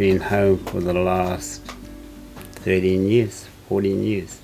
been home for the last 13 years, 14 years.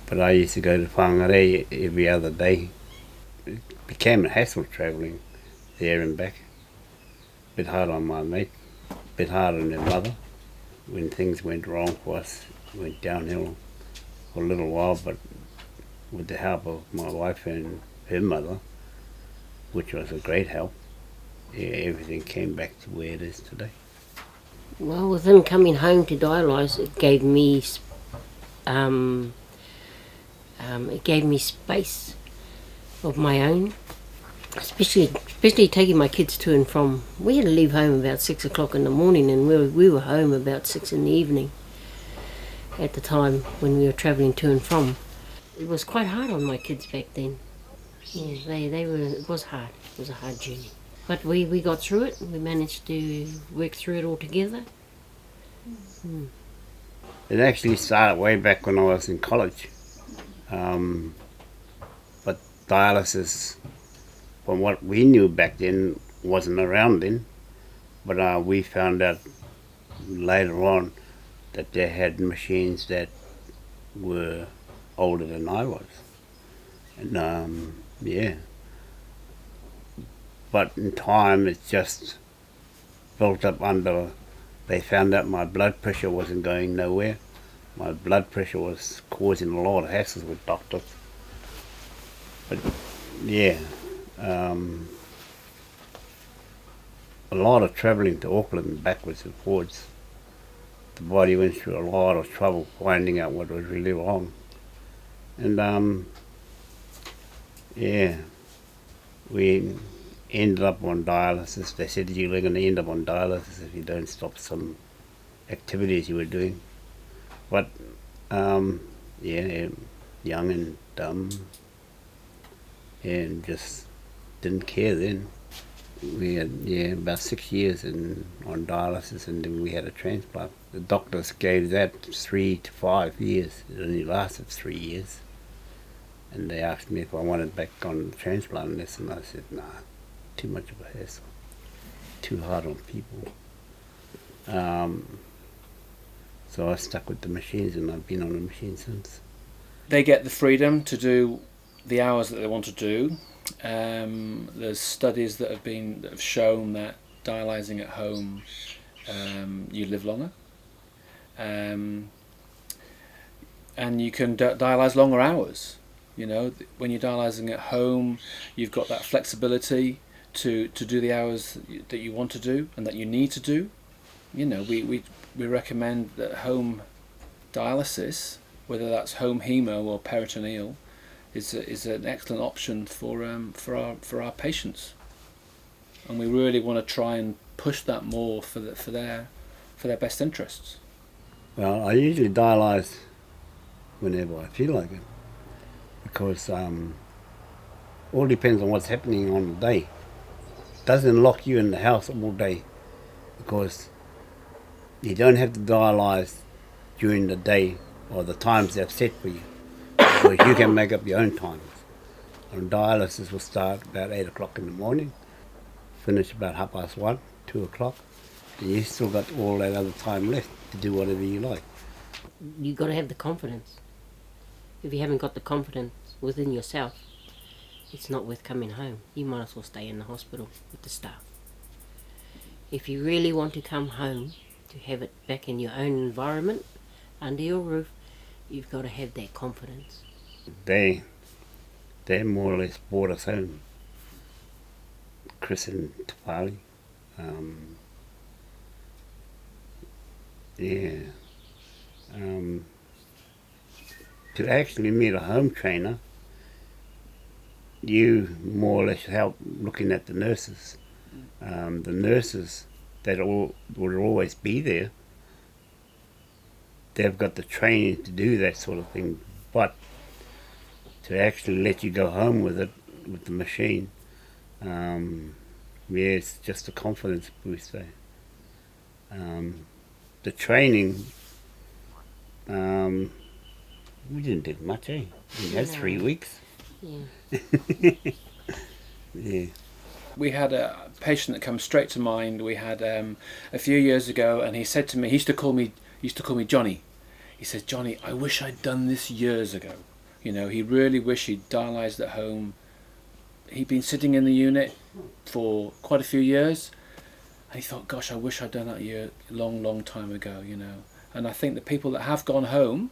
But I used to go to Whangarei every other day. It became a hassle travelling there and back. Bit hard on my mate, bit hard on their mother. When things went wrong for us, it went downhill for a little while, but with the help of my wife and her mother, which was a great help, everything came back to where it is today. Well, with him coming home to dialyse, it gave me space of my own, especially taking my kids to and from. We had to leave home about 6 o'clock in the morning, and we were home about 6 in the evening at the time when we were travelling to and from. It was quite hard on my kids back then. Yeah, it was hard. It was a hard journey. But we got through it. We managed to work through it all together. It actually started way back when I was in college. But dialysis, from what we knew back then, wasn't around then. But we found out later on that they had machines that were older than I was. And yeah. But in time it just built up under, they found out my blood pressure wasn't going nowhere. My blood pressure was causing a lot of hassles with doctors. But yeah, a lot of travelling to Auckland backwards and forwards. The body went through a lot of trouble finding out what was really wrong. And yeah, we ended up on dialysis. They said you're going to end up on dialysis if you don't stop some activities you were doing. But yeah, young and dumb, and just didn't care then. We had about 6 years on dialysis, and then we had a transplant. The doctors gave that 3 to 5 years. It only lasted 3 years. And they asked me if I wanted back on the transplant list, and I said, nah, too much of a hassle, too hard on people. So I stuck with the machines, and I've been on the machine since. They get the freedom to do the hours that they want to do. There's studies that have shown that dialysing at home, you live longer, and you can dialyse longer hours. You know, when you're dialysing at home, you've got that flexibility to do the hours that you want to do and that you need to do. You know, we recommend that home dialysis, whether that's home hemo or peritoneal, is an excellent option for our patients, and we really want to try and push that more for their best interests. Well, I usually dialyse whenever I feel like it, because all depends on what's happening on the day. It doesn't lock you in the house all day, because you don't have to dialyse during the day or the times they've set for you, because you can make up your own times. And dialysis will start about 8 o'clock in the morning, finish about 1:30, 2 o'clock, and you've still got all that other time left to do whatever you like. You've got to have the confidence. If you haven't got the confidence within yourself, it's not worth coming home. You might as well stay in the hospital with the staff. If you really want to come home, to have it back in your own environment, under your roof, you've got to have that confidence. They more or less brought us home. Chris and Tafali. To actually meet a home trainer, you more or less help looking at the nurses. The nurses that will always be there, they've got the training to do that sort of thing, but to actually let you go home with it, with the machine, it's just a confidence boost there. The training, we didn't do much, We had 3 weeks. Yeah. Yeah. We had a patient that comes straight to mind. We had a few years ago, and he said to me, he used to call me Johnny. He said, "Johnny, I wish I'd done this years ago." You know, he really wished he'd dialysed at home. He'd been sitting in the unit for quite a few years, and he thought, "Gosh, I wish I'd done that a long time ago." You know, and I think the people that have gone home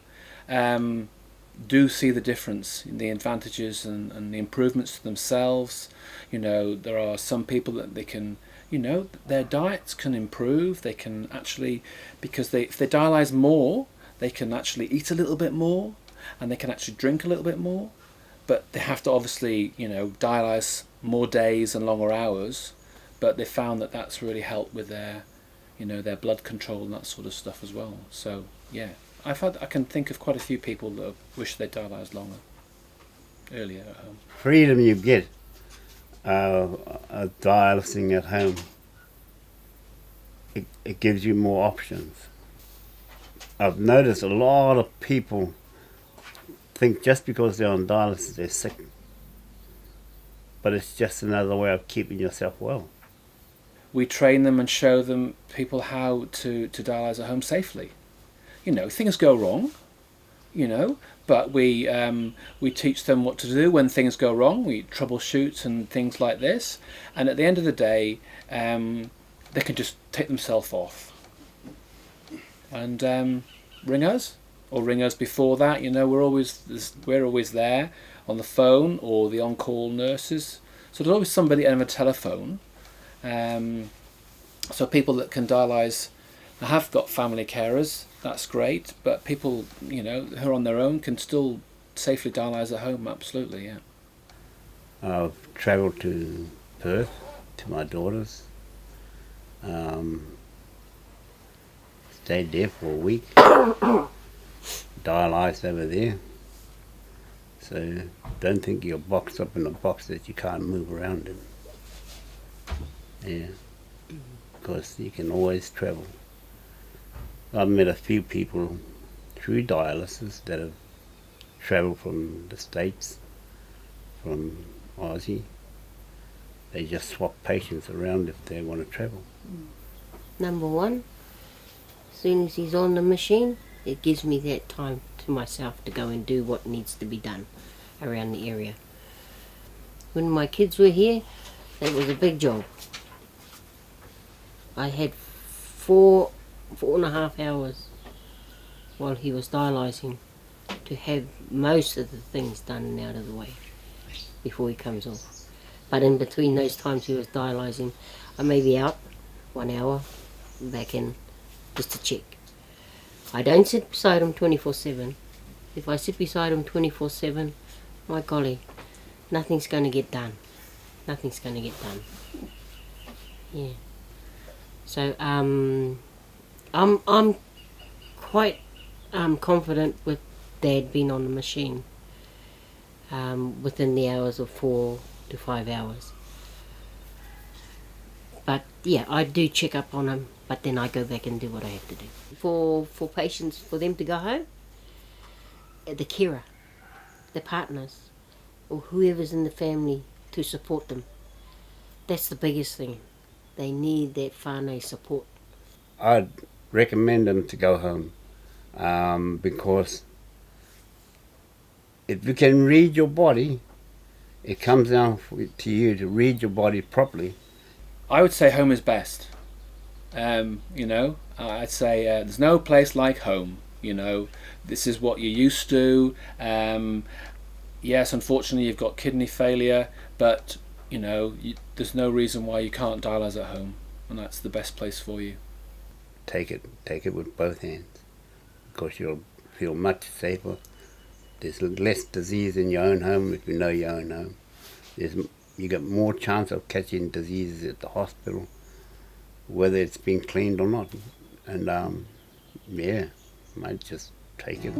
do see the difference, the advantages and the improvements to themselves. You know, there are some people that they can, you know, their diets can improve. They can actually, because if they dialyse more, they can actually eat a little bit more, and they can actually drink a little bit more. But they have to obviously, you know, dialyse more days and longer hours. But they found that that's really helped with their, you know, their blood control and that sort of stuff as well. So yeah. I can think of quite a few people that wish they'd dialysed longer, earlier at home. Freedom you get dialysing at home, it gives you more options. I've noticed a lot of people think just because they're on dialysis they're sick, but it's just another way of keeping yourself well. We train them and show them people how to dialyse at home safely. You know, things go wrong, you know, but we teach them what to do when things go wrong. We troubleshoot and things like this, and at the end of the day, they can just take themselves off and ring us, or ring us before that. You know, we're always there on the phone, or the on-call nurses. So there's always somebody on a telephone. So people that can dialyse have got family carers. That's great, but people, you know, who are on their own can still safely dialyse at home. Absolutely, yeah. I've travelled to Perth to my daughter's. Stayed there for a week. Dialysed over there. So don't think you're boxed up in a box that you can't move around in. Yeah, because you can always travel. I've met a few people through dialysis that have travelled from the States, from Aussie. They just swap patients around if they want to travel. Number one, as soon as he's on the machine, it gives me that time to myself to go and do what needs to be done around the area. When my kids were here, that was a big job. I had 4.5 hours while he was dialysing to have most of the things done and out of the way before he comes off. But in between those times he was dialysing, I may be out 1 hour, back in, just to check. I don't sit beside him 24/7. If I sit beside him 24/7, my golly, nothing's going to get done. Nothing's going to get done. Yeah. So I'm quite confident with Dad being on the machine within the hours of 4 to 5 hours. But yeah, I do check up on him, but then I go back and do what I have to do. For patients, for them to go home, the carer, the partners, or whoever's in the family to support them. That's the biggest thing. They need that whānau support. I'd recommend them to go home because if you can read your body, it comes down to you to read your body properly. I would say home is best. You know, I'd say there's no place like home. You know, this is what you're used to. Yes, unfortunately you've got kidney failure, but you know, there's no reason why you can't dialyse at home, and that's the best place for you. Take it with both hands, because you'll feel much safer. There's less disease in your own home if you know your own home. You get more chance of catching diseases at the hospital, whether it's been cleaned or not. And yeah, might just take it.